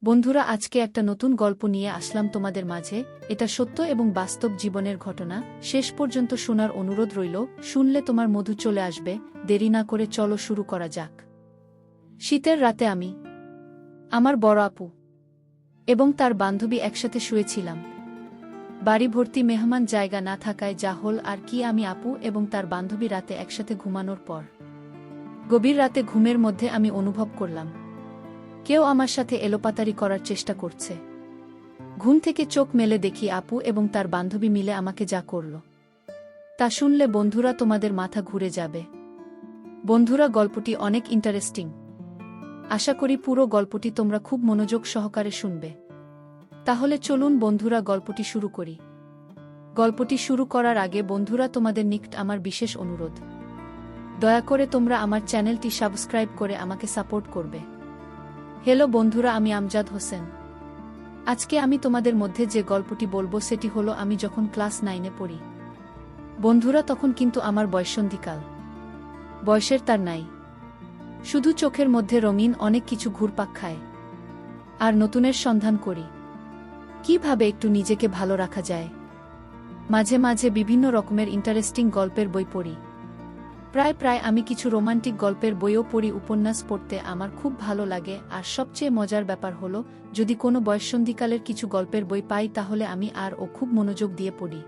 বন্ধুরা, আজকে একটা নতুন গল্প নিয়ে আসলাম তোমাদের মাঝে। এটা সত্য এবং বাস্তব জীবনের ঘটনা। শেষ পর্যন্ত শোনার অনুরোধ রইল। শুনলে তোমার মধু চলে আসবে। দেরি না করে চলো শুরু করা যাক। শীতের রাতে আমি, আমার বড় আপু এবং তার বান্ধবী একসাথে শুয়েছিলাম। বাড়ি ভর্তি মেহমান, জায়গা না থাকায় যা হল আর কি। আমি, আপু এবং তার বান্ধবী রাতে একসাথে ঘুমানোর পর গভীর রাতে ঘুমের মধ্যে আমি অনুভব করলাম কেউ আমার সাথে এলোপাতাড়ি করার চেষ্টা করছে। ঘুম থেকে চোখ মেলে দেখি আপু এবং তার বান্ধবী মিলে আমাকে যা করল তা শুনলে বন্ধুরা তোমাদের মাথা ঘুরে যাবে। বন্ধুরা, গল্পটি অনেক ইন্টারেস্টিং। আশা করি পুরো গল্পটি তোমরা খুব মনোযোগ সহকারে শুনবে। তাহলে চলুন বন্ধুরা, গল্পটি শুরু করি। গল্পটি শুরু করার আগে বন্ধুরা, তোমাদের নিকট আমার বিশেষ অনুরোধ, দয়া করে তোমরা আমার চ্যানেলটি সাবস্ক্রাইব করে আমাকে সাপোর্ট করবে। হ্যালো বন্ধুরা, আমি আমজাদ হোসেন। আজকে আমি তোমাদের মধ্যে যে গল্পটি বলবো সেটি হলো আমি যখন ক্লাস 9-এ পড়ি। বন্ধুরা, তখন কিন্তু আমার বয়ঃসন্ধিকাল। বয়সের তার নাই, শুধু চোখের মধ্যে রঙিন অনেক কিছু ঘুরপাক খায়। আর নতুনের সন্ধান করি, কিভাবে একটু নিজেকে ভালো রাখা যায়। মাঝে মাঝে বিভিন্ন রকমের ইন্টারেস্টিং গল্পের বই পড়ি। প্রায় আমি কিছু রোমান্টিক গল্পের বইও পড়ি। উপন্যাস পড়তে আমার খুব ভালো লাগে। আর সবচেয়ে মজার ব্যাপার হলো, যদি কোনো বয়ঃসন্ধিকালের কিছু গল্পের বই পাই তাহলে আমি খুব মনোযোগ দিয়ে পড়ি।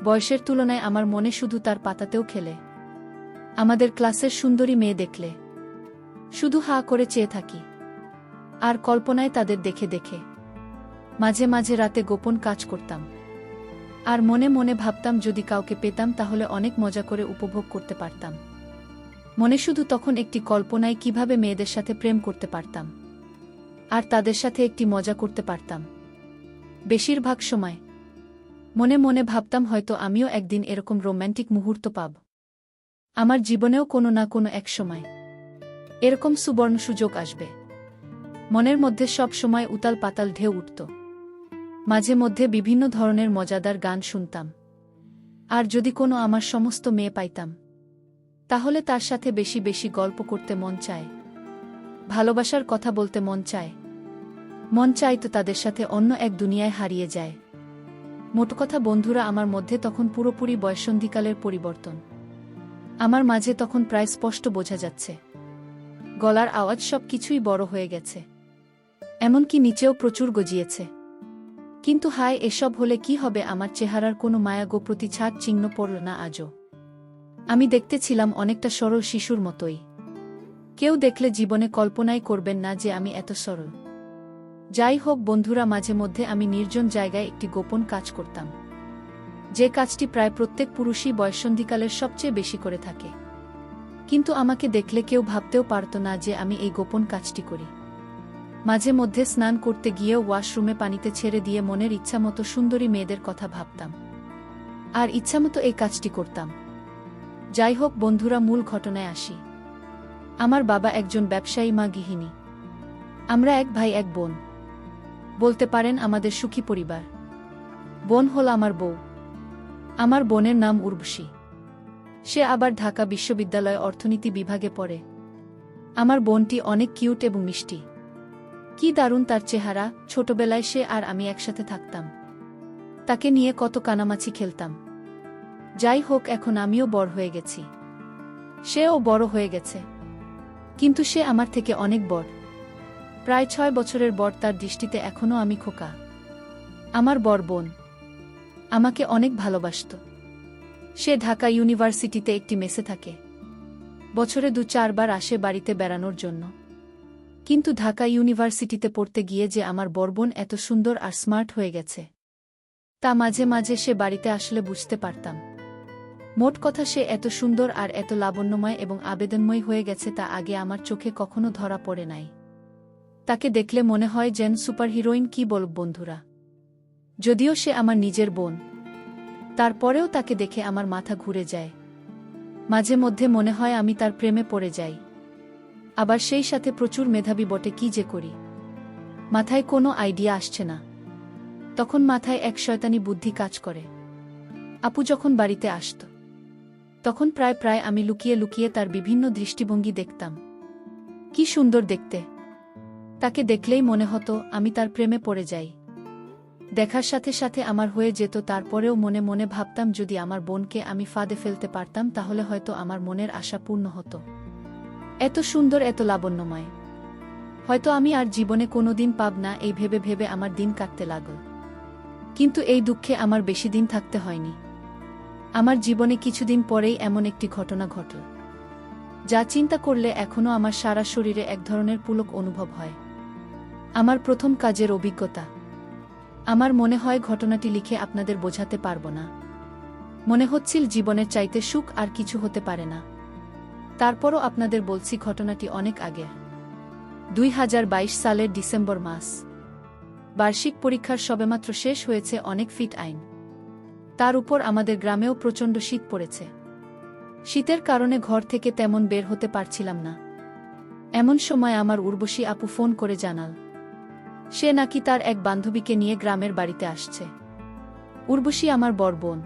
বয়সের তুলনায় আমার মনে শুধু তার পাতাতেও খেলে। আমাদের ক্লাসের সুন্দরী মেয়ে দেখলে শুধু হা করে চেয়ে থাকি। আর কল্পনায় তাদের দেখে দেখে মাঝে মাঝে রাতে গোপন কাজ করতাম। আর মনে মনে ভাবতাম যদি কাউকে পেতাম তাহলে অনেক মজা করে উপভোগ করতে পারতাম। মনে শুধু তখন একটি কল্পনায় কিভাবে মেয়েদের সাথে প্রেম করতে পারতাম আর তাদের সাথে একটি মজা করতে পারতাম। বেশিরভাগ সময় মনে মনে ভাবতাম হয়তো আমিও একদিন এরকম রোম্যান্টিক মুহূর্ত পাব। আমার জীবনেও কোনো না কোনো এক সময় এরকম সুবর্ণ সুযোগ আসবে। মনের মধ্যে সব সময় উতাল পাতাল ঢেউ উঠত। মাঝে মধ্যে বিভিন্ন ধরনের মজাদার গান শুনতাম। আর যদি কোনো আমার সমস্ত মেয়ে পাইতাম তাহলে তার সাথে বেশি বেশি গল্প করতে মন চায়, ভালোবাসার কথা বলতে মন চায় তো তাদের সাথে অন্য এক দুনিয়ায় হারিয়ে যায়। মোট কথা বন্ধুরা, আমার মধ্যে তখন পুরোপুরি বয়ঃসন্ধিকালের পরিবর্তন। আমার মাঝে তখন প্রায় স্পষ্ট বোঝা যাচ্ছে গলার আওয়াজ, সব কিছুই বড় হয়ে গেছে, এমনকি নিচেও প্রচুর গজিয়েছে। কিন্তু হায়, এসব হলে কি হবে? আমার চেহারার কোনো মায়া গো প্রতিছাড় চিহ্ন পড়ল না আজও। আমি দেখতে ছিলাম অনেকটা সরল শিশুর মতোই। কেউ দেখলে জীবনে কল্পনাই করবেন না যে আমি এত সরল। যাই হোক বন্ধুরা, মাঝে মধ্যে আমি নির্জন জায়গায় একটি গোপন কাজ করতাম, যে কাজটি প্রায় প্রত্যেক পুরুষই বয়ঃসন্ধিকালের সবচেয়ে বেশি করে থাকে। কিন্তু আমাকে দেখলে কেউ ভাবতেও পারত না যে আমি এই গোপন কাজটি করি। মাঝে মধ্যে স্নান করতে গিয়েও ওয়াশরুমে পানিতে ছেড়ে দিয়ে মনের ইচ্ছামতো সুন্দরী মেয়েদের কথা ভাবতাম আর ইচ্ছামতো এই কাজটি করতাম। যাই হোক বন্ধুরা, মূল ঘটনায় আসি। আমার বাবা একজন ব্যবসায়ী, মা গৃহিণী। আমরা এক ভাই এক বোন। বলতে পারেন আমাদের সুখী পরিবার। বোন হল আমার বউ। আমার বোনের নাম উর্বশী। সে আবার ঢাকা বিশ্ববিদ্যালয়ে অর্থনীতি বিভাগে পড়ে। আমার বোনটি অনেক কিউট এবং মিষ্টি। কি দারুণ তার চেহারা! ছোটবেলায় সে আর আমি একসাথে থাকতাম। তাকে নিয়ে কত কানামাছি খেলতাম। যাই হোক, এখন আমিও বড় হয়ে গেছি, সেও বড় হয়ে গেছে। কিন্তু সে আমার থেকে অনেক বড়, প্রায় 6 বছরের বড়। তার দৃষ্টিতে এখনও আমি খোকা। আমার বড় বোন আমাকে অনেক ভালোবাসত। সে ঢাকা ইউনিভার্সিটিতে একটি মেসে থাকে। বছরে 2-4 বার আসে বাড়িতে বেড়ানোর জন্য। কিন্তু ঢাকা ইউনিভার্সিটিতে পড়তে গিয়ে যে আমার বড় বোন এত সুন্দর আর স্মার্ট হয়ে গেছে তা মাঝে মাঝে সে বাড়িতে আসলে বুঝতে পারতাম। মোট কথা, সে এত সুন্দর আর এত লাবণ্যময় এবং আবেদনময় হয়ে গেছে তা আগে আমার চোখে কখনো ধরা পড়ে নাই। তাকে দেখলে মনে হয় যেন সুপার হিরোইন। কি বলব বন্ধুরা, যদিও সে আমার নিজের বোন, তারপরেও তাকে দেখে আমার মাথা ঘুরে যায়। মাঝে মধ্যে মনে হয় আমি তার প্রেমে পড়ে যাই। আবার সেই সাথে প্রচুর মেধাবী বটে। কি যে করি, মাথায় কোনো আইডিয়া আসছে না। তখন মাথায় এক শয়তানি বুদ্ধি কাজ করে। আপু যখন বাড়িতে আসত তখন প্রায় আমি লুকিয়ে লুকিয়ে তার বিভিন্ন দৃষ্টিভঙ্গি দেখতাম। কি সুন্দর দেখতে! তাকে দেখলেই মনে হতো আমি তার প্রেমে পড়ে যাই। দেখার সাথে সাথে আমার হয়ে যেত, তারপরেও মনে মনে ভাবতাম যদি আমার বোনকে আমি ফাঁদে ফেলতে পারতাম তাহলে হয়তো আমার মনের আশা পূর্ণ হতো। এত সুন্দর, এত লাবণ্যময়, হয়তো আমি আর জীবনে কোনোদিন পাব না, এই ভেবে ভেবে আমার দিন কাটতে লাগল। কিন্তু এই দুঃখে আমার বেশি দিন থাকতে হয়নি। আমার জীবনে কিছুদিন পরেই এমন একটি ঘটনা ঘটল, যা চিন্তা করলে এখনও আমার সারা শরীরে এক ধরনের পুলক অনুভব হয়। আমার প্রথম কাজের অভিজ্ঞতা। আমার মনে হয় ঘটনাটি লিখে আপনাদের বোঝাতে পারবো না। মনে হচ্ছিল জীবনের চাইতে সুখ আর কিছু হতে পারে না। তারপরও আপনাদের বলছি ঘটনাটি অনেক আগের। 2022 সালের ডিসেম্বর মাস। বার্ষিক পরীক্ষার সবেমাত্র শেষ হয়েছে, অনেক ফিট আইন। তার উপর আমাদের গ্রামেও প্রচণ্ড শীত পড়েছে। শীতের কারণে ঘর থেকে তেমন বের হতে পারছিলাম না। এমন সময় আমার উর্বশী আপু ফোন করে জানাল সে নাকি তার এক বান্ধবীকে নিয়ে গ্রামের বাড়িতে আসছে। উর্বশী আমার বড় বোন।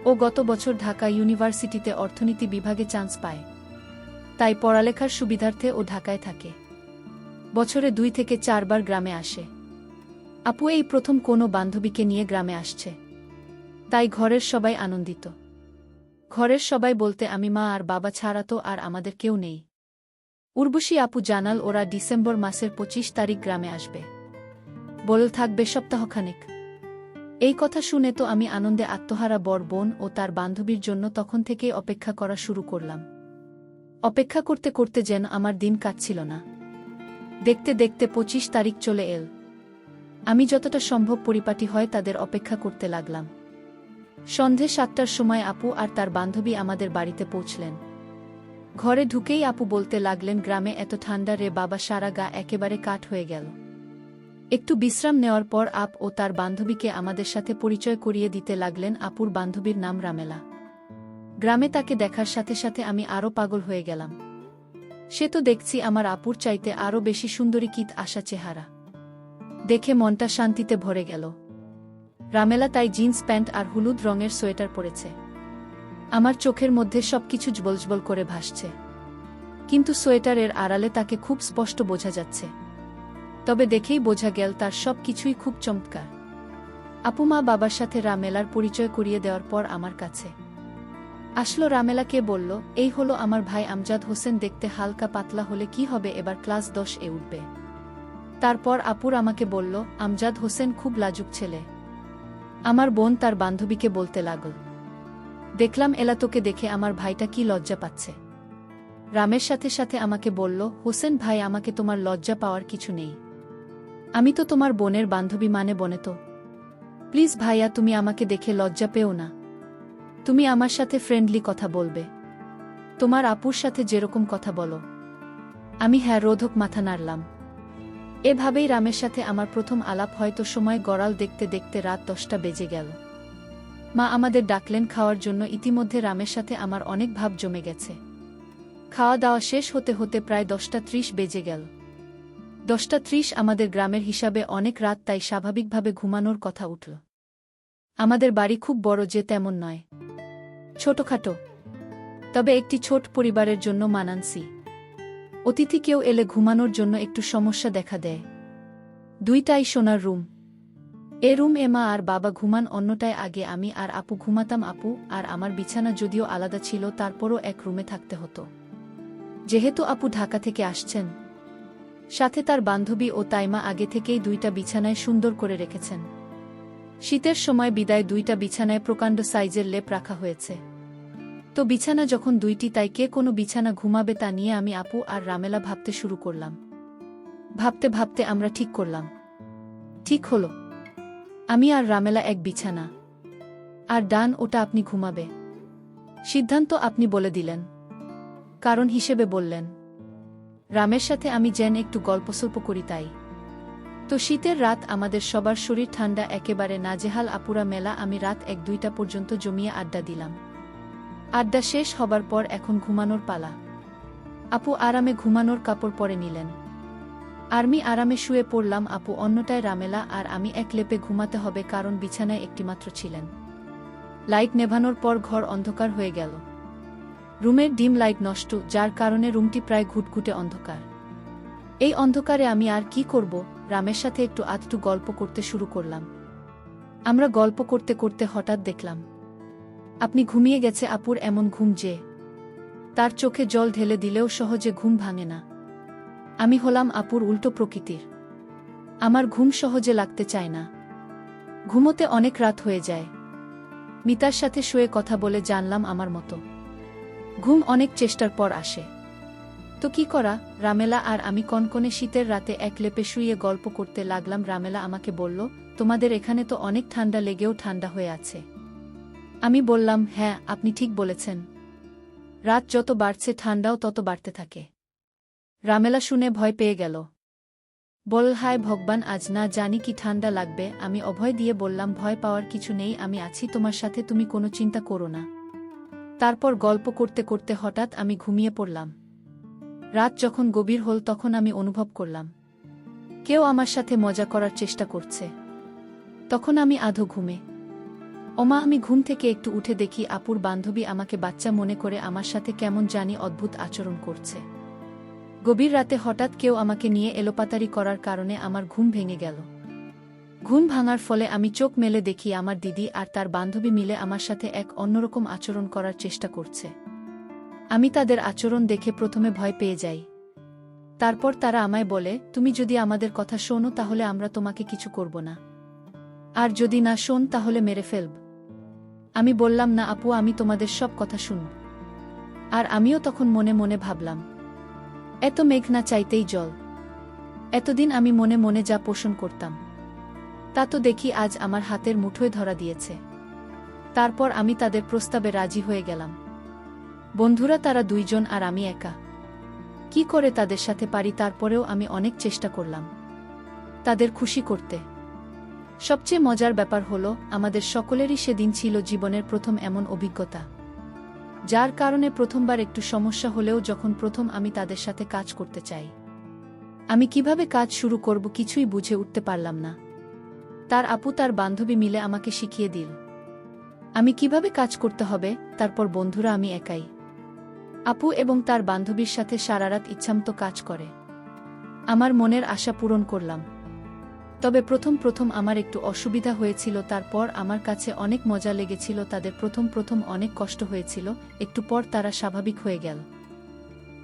ও গত বছর ঢাকা ইউনিভার্সিটিতে অর্থনীতি বিভাগে চান্স পায়, তাই পড়ালেখার সুবিধার্থে ও ঢাকায় থাকে। বছরে 2 থেকে 4 বার গ্রামে আসে। আপু এই প্রথম কোনো বান্ধবীকে নিয়ে গ্রামে আসছে, তাই ঘরের সবাই আনন্দিত। ঘরের সবাই বলতে আমি, মা আর বাবা ছাড়া তো আর আমাদের কেউ নেই। উর্বশী আপু জানাল ওরা ডিসেম্বর মাসের 25 তারিখ গ্রামে আসবে, বল থাকবে সপ্তাহখানেক। এই কথা শুনে তো আমি আনন্দে আত্মহারা বড় বোন ও তার বান্ধবীর জন্য তখন থেকেই অপেক্ষা করা শুরু করলাম। অপেক্ষা করতে করতে যেন আমার দিন কাটছিল না। দেখতে দেখতে 25 তারিখ চলে এল। আমি যতটা সম্ভব পরিপাটি হয় তাদের অপেক্ষা করতে লাগলাম। সন্ধে 7টার সময় আপু আর তার বান্ধবী আমাদের বাড়িতে পৌঁছলেন। ঘরে ঢুকেই আপু বলতে লাগলেন, গ্রামে এত ঠান্ডা রে বাবা, সারা গা একেবারে কাঠ হয়ে গেল। একটু বিশ্রাম নেওয়ার পর আপ ও তার বান্ধবীকে আমাদের সাথে পরিচয় করিয়ে দিতে লাগলেন। আপুর বান্ধবীর নাম রামেলা। গ্রামে তাকে দেখার সাথে সাথে আমি আরও পাগল হয়ে গেলাম। সে তো দেখছি আমার আপুর চাইতে আরও বেশি সুন্দরী, কিত আশা চেহারা। দেখে মনটা শান্তিতে ভরে গেল। রামেলা তাই জিন্স প্যান্ট আর হলুদ রঙের সোয়েটার পরেছে। আমার চোখের মধ্যে সবকিছু জ্বলজ্বল করে ভাসছে, কিন্তু সোয়েটারের আড়ালে তাকে খুব স্পষ্ট বোঝা যাচ্ছে। তবে দেখেই বোঝা গেল তার সব কিছুই খুব চমৎকার। আপু মা বাবার সাথে রামেলার পরিচয় করিয়ে দেওয়ার পর আমার কাছে আসলো। রামেলাকে বলল, এই হলো আমার ভাই আমজাদ হোসেন, দেখতে হালকা পাতলা হলে কি হবে, এবার ক্লাস 10 এ উঠবে। তারপর আপুর আমাকে বলল, আমজাদ হোসেন খুব লাজুক ছেলে। আমার বোন তার বান্ধবীকে বলতে লাগল, দেখলাম এলা তোকে দেখে আমার ভাইটা কি লজ্জা পাচ্ছে। রামের সাথে সাথে আমাকে বলল, হোসেন ভাই, আমাকে তোমার লজ্জা পাওয়ার কিছু নেই। আমি তো তোমার বোনের বান্ধবী, মানে বনে তো। প্লিজ ভাইয়া, তুমি আমাকে দেখে লজ্জা পেও না। তুমি আমার সাথে ফ্রেন্ডলি কথা বলবে, তোমার আপুর সাথে যেরকম কথা বলো। আমি হ্যাঁ রোধক মাথা নাড়লাম। এভাবেই রামের সাথে আমার প্রথম আলাপ। হয়তো সময় গড়াল দেখতে দেখতে রাত 10টা বেজে গেল। মা আমাদের ডাকলেন খাওয়ার জন্য। ইতিমধ্যে রামের সাথে আমার অনেক ভাব জমে গেছে। খাওয়া দাওয়া শেষ হতে হতে প্রায় 10টা 30 বেজে গেল। 10টা 30 আমাদের গ্রামের হিসাবে অনেক রাত, তাই স্বাভাবিকভাবে ঘুমানোর কথা উঠল। আমাদের বাড়ি খুব বড় যে তেমন নয়, ছোটখাটো, তবে একটি ছোট পরিবারের জন্য মানানসি। অতিথি কেউ এলে ঘুমানোর জন্য একটু সমস্যা দেখা দেয়। 2টাই সোনার রুম। এ রুম এ মা আর বাবা ঘুমান, অন্যটায় আগে আমি আর আপু ঘুমাতাম। আপু আর আমার বিছানা যদিও আলাদা ছিল, তারপরও এক রুমে থাকতে হতো, যেহেতু আপু ঢাকা থেকে আসছেন। সাথে তার বান্ধবী ও তাইমা আগে থেকেই 2টা বিছানায় সুন্দর করে রেখেছেন। শীতের সময় বিদায় 2টা বিছানায় প্রকাণ্ড সাইজের লেপ রাখা হয়েছে। তো বিছানা যখন 2টি, তাই কে কোনো বিছানা ঘুমাবে তা নিয়ে আমি, আপু আর রামেলা ভাবতে শুরু করলাম। ভাবতে ভাবতে আমরা ঠিক করলাম, ঠিক হলো, আমি আর রামেলা এক বিছানা, আর ডান ওটা আপনি ঘুমাবে। সিদ্ধান্ত আপনি বলে দিলেন, কারণ হিসেবে বললেন। রামের সাথে আমি যেন একটু গল্পসল্প করি তাই। তো শীতের রাত, আমাদের সবার শরীর ঠান্ডা, একেবারে নাজেহাল। আপুরা মেলা আমি রাত 1-2টা পর্যন্ত জমিয়ে আড্ডা দিলাম। আড্ডা শেষ হবার পর এখন ঘুমানোর পালা। আপু আরামে ঘুমানোর কাপড় পরে নিলেন। আমি আরামে শুয়ে পড়লাম। আপু অন্যটায়, রামেলা আর আমি এক লেপে ঘুমাতে হবে, কারণ বিছানায় একটিমাত্র ছিলেন। লাইট নেভানোর পর ঘর অন্ধকার হয়ে গেল। রুমের ডিম লাইট নষ্ট, যার কারণে রুমটি প্রায় ঘুটঘুটে অন্ধকার। এই অন্ধকারে আমি আর কি করব, রামের সাথে একটু আধটু গল্প করতে শুরু করলাম। আমরা গল্প করতে করতে হঠাৎ দেখলাম আপনি ঘুমিয়ে গেছে। আপুর এমন ঘুম যে তার চোখে জল ঢেলে দিলেও সহজে ঘুম ভাঙে না। আমি হলাম আপুর উল্টো প্রকৃতির। আমার ঘুম সহজে লাগতে চায় না। ঘুমোতে অনেক রাত হয়ে যায়। মিতার সাথে শুয়ে কথা বলে জানলাম আমার মতো ঘুম অনেক চেষ্টার পর আসে। তো কি করা, রামেলা আর আমি কনকনে শীতের রাতে এক লেপে শুয়ে গল্প করতে লাগলাম। রামেলা আমাকে বলল, তোমাদের এখানে তো অনেক ঠান্ডা লেগেও ঠান্ডা হয়ে আছে। আমি বললাম, হ্যাঁ আপনি ঠিক বলেছেন, রাত যত বাড়ছে ঠান্ডাও তত বাড়তে থাকে। রামেলা শুনে ভয় পেয়ে গেল। বল, হায় ভগবান, আজ না জানি কি ঠান্ডা লাগবে। আমি অভয় দিয়ে বললাম, ভয় পাওয়ার কিছু নেই, আমি আছি তোমার সাথে, তুমি কোনো চিন্তা করো না। তারপর গল্প করতে করতে হঠাৎ আমি ঘুমিয়ে পড়লাম। রাত যখন গভীর হল তখন আমি অনুভব করলাম কেউ আমার সাথে মজা করার চেষ্টা করছে। তখন আমি আধো ঘুমে। ওমা, আমি ঘুম থেকে একটু উঠে দেখি আপুর বান্ধবী আমাকে বাচ্চা মনে করে আমার সাথে কেমন জানি অদ্ভুত আচরণ করছে। গভীর রাতে হঠাৎ কেউ আমাকে নিয়ে এলোপাতারি করার কারণে আমার ঘুম ভেঙে গেল। ঘুম ভাঙার ফলে আমি চোখ মেলে দেখি আমার দিদি আর তার বান্ধবী মিলে আমার সাথে এক অন্যরকম আচরণ করার চেষ্টা করছে। আমি তাদের আচরণ দেখে প্রথমে ভয় পেয়ে যাই। তারপর তারা আমায় বলে, তুমি যদি আমাদের কথা শোনো তাহলে আমরা তোমাকে কিছু করব না, আর যদি না শোন তাহলে মেরে ফেলব। আমি বললাম, না আপু, আমি তোমাদের সব কথা শুনব। আর আমিও তখন মনে মনে ভাবলাম, এত মেঘ না চাইতেই জল। এতদিন আমি মনে মনে যা পোষণ করতাম তা তো দেখি আজ আমার হাতের মুঠোয় ধরা দিয়েছে। তারপর আমি তাদের প্রস্তাবে রাজি হয়ে গেলাম। বন্ধুরা তারা দুইজন আর আমি একা। কি করে তাদের সাথে পারি, তারপরেও আমি অনেক চেষ্টা করলাম তাদের খুশি করতে। সবচেয়ে মজার ব্যাপার হলো, আমাদের সকলেরই সেদিন ছিল জীবনের প্রথম এমন অভিজ্ঞতা, যার কারণে প্রথমবার একটু সমস্যা হলেও যখন প্রথম আমি তাদের সাথে কাজ করতে চাই, আমি কিভাবে কাজ শুরু করব কিছুই বুঝে উঠতে পারলাম না। তার আপু তার বান্ধবী মিলে আমাকে শিখিয়ে দিল আমি কিভাবে কাজ করতে হবে। তারপর বন্ধুরা আমি একাই আপু এবং তার বান্ধবীর সাথে সারারাত ইচ্ছামতো কাজ করে আমার মনের আশা পূরণ করলাম। তবে প্রথম প্রথম আমার একটু অসুবিধা হয়েছিল, তারপর আমার কাছে অনেক মজা লেগেছিল। তাদের প্রথম প্রথম অনেক কষ্ট হয়েছিল, একটু পর তারা স্বাভাবিক হয়ে গেল।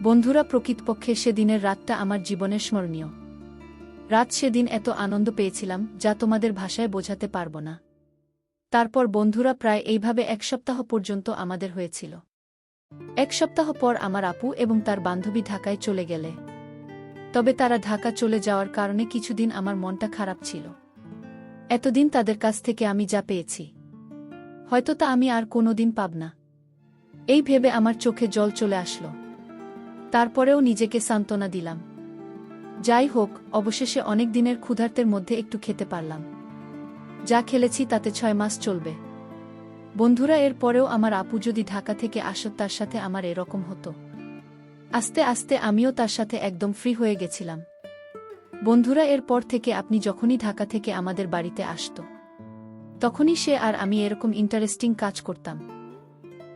বন্ধুরা, প্রকৃতপক্ষে সেদিনের রাতটা আমার জীবনের স্মরণীয় রাত। সেদিন এত আনন্দ পেয়েছিলাম যা তোমাদের ভাষায় বোঝাতে পারব না। তারপর বন্ধুরা প্রায় এইভাবে এক সপ্তাহ পর্যন্ত আমাদের হয়েছিল। এক সপ্তাহ পর আমার আপু এবং তার বান্ধবী ঢাকায় চলে গেলে। তবে তারা ঢাকা চলে যাওয়ার কারণে কিছুদিন আমার মনটা খারাপ ছিল। এতদিন তাদের কাছ থেকে আমি যা পেয়েছি হয়তো তা আমি আর কোনোদিন পাব না, এই ভেবে আমার চোখে জল চলে আসলো। তারপরেও নিজেকে সান্ত্বনা দিলাম, যাই হোক, অবশেষে অনেক দিনের ক্ষুধার্তের মধ্যে একটু খেতে পারলাম। যা খেলেছি তাতে 6 মাস চলবে। বন্ধুরা, এর পরেও আমার আপু যদি ঢাকা থেকে আসত তার সাথে আমার এরকম হতো। আস্তে আস্তে আমিও তার সাথে একদম ফ্রি হয়ে গেছিলাম। বন্ধুরা, এর পর থেকে আপনি যখনই ঢাকা থেকে আমাদের বাড়িতে আসত তখনই সে আর আমি এরকম ইন্টারেস্টিং কাজ করতাম।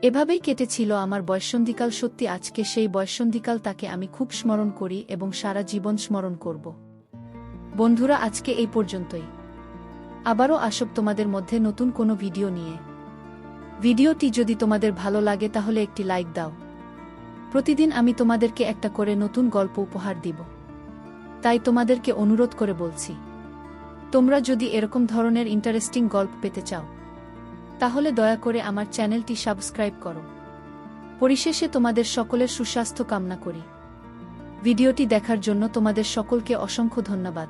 এভাবেই কেটেছিল আমার বয়ঃসন্ধিকাল। সত্যি আজকে সেই বয়ঃসন্ধিকাল, তাকে আমি খুব স্মরণ করি এবং সারা জীবন স্মরণ করব। বন্ধুরা, আজকে এই পর্যন্তই। আবারও আসব তোমাদের মধ্যে নতুন কোনো ভিডিও নিয়ে। ভিডিওটি যদি তোমাদের ভালো লাগে তাহলে একটি লাইক দাও। প্রতিদিন আমি তোমাদেরকে একটা করে নতুন গল্প উপহার দিব, তাই তোমাদেরকে অনুরোধ করে বলছি, তোমরা যদি এরকম ধরনের ইন্টারেস্টিং গল্প পেতে চাও তাহলে দয়া করে আমার চ্যানেলটি সাবস্ক্রাইব করো। পরিশেষে তোমাদের সকলের সুস্বাস্থ্য কামনা করি। ভিডিওটি দেখার জন্য তোমাদের সকলকে অসংখ্য ধন্যবাদ।